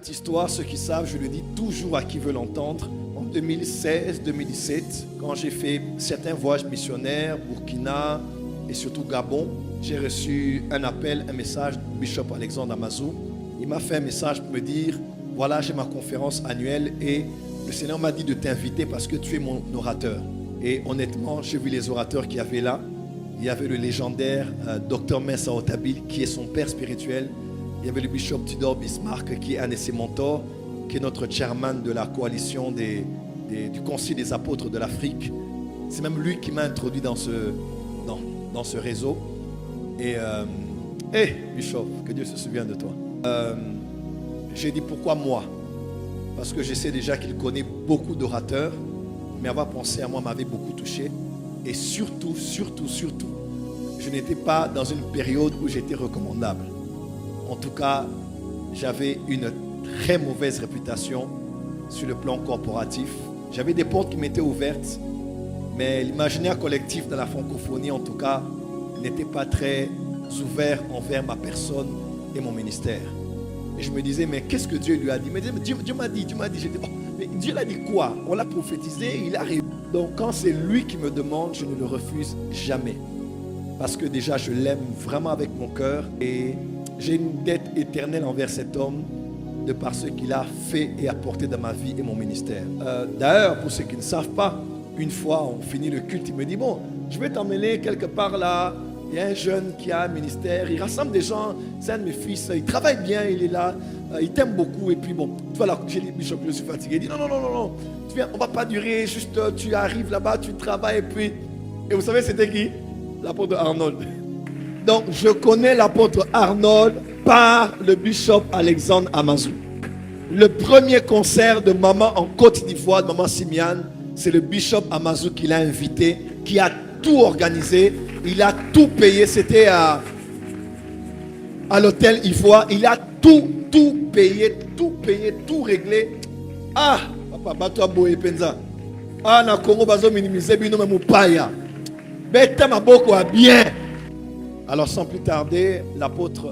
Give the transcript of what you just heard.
petite histoire, ceux qui savent, je le dis toujours à qui veut l'entendre. En 2016-2017, quand j'ai fait certains voyages missionnaires, Burkina et surtout Gabon, j'ai reçu un appel, un message du Bishop Alexandre Amazou. Il m'a fait un message pour me dire, voilà, j'ai ma conférence annuelle et le Seigneur m'a dit de t'inviter parce que tu es mon orateur. Et honnêtement, j'ai vu les orateurs qu'il y avait là. Il y avait le légendaire Dr Mensa Otabil, qui est son père spirituel. Il y avait le Bishop Tudor Bismarck, qui est un de ses mentors, qui est notre chairman de la coalition du Concile des apôtres de l'Afrique. C'est même lui qui m'a introduit dans ce réseau. Et, Bishop, que Dieu se souvienne de toi. J'ai dit pourquoi moi? Parce que je sais déjà qu'il connaît beaucoup d'orateurs, mais avoir pensé à moi m'avait beaucoup touché. Et surtout, je n'étais pas dans une période où j'étais recommandable. En tout cas, j'avais une très mauvaise réputation sur le plan corporatif. J'avais des portes qui m'étaient ouvertes, mais l'imaginaire collectif de la francophonie, en tout cas, n'était pas très ouvert envers ma personne et mon ministère. Et je me disais, mais qu'est-ce que Dieu lui a dit? Mais Dieu m'a dit. J'ai dit, oh, mais Dieu l'a dit quoi? On l'a prophétisé, il a réussi. Donc quand c'est lui qui me demande, je ne le refuse jamais. Parce que déjà, je l'aime vraiment avec mon cœur et j'ai une dette éternelle envers cet homme de par ce qu'il a fait et apporté dans ma vie et mon ministère. D'ailleurs, pour ceux qui ne savent pas, une fois on finit le culte, il me dit, bon, je vais t'emmener quelque part là. Il y a un jeune qui a un ministère, il rassemble des gens, c'est un de mes fils, il travaille bien, il est là, il t'aime beaucoup. Et puis bon, voilà, j'ai dit, Bishop, je suis fatigué. Il dit, non, tu viens, on ne va pas durer, juste tu arrives là-bas, tu travailles et puis... Et vous savez c'était qui? L'apôtre Arnold. Donc je connais l'apôtre Arnold par le Bishop Alexandre Amazou. Le premier concert de maman en Côte d'Ivoire, de maman Simiane, c'est le Bishop Amazou qui l'a invité, qui a tout organisé. Il a tout payé, c'était à l'hôtel Ivoire. Il a tout payé, tout réglé. Ah, papa, bato boye penza. Ah, na Congo bazo minimiser bino même paya. Beta maboko a bien. Alors sans plus tarder, l'apôtre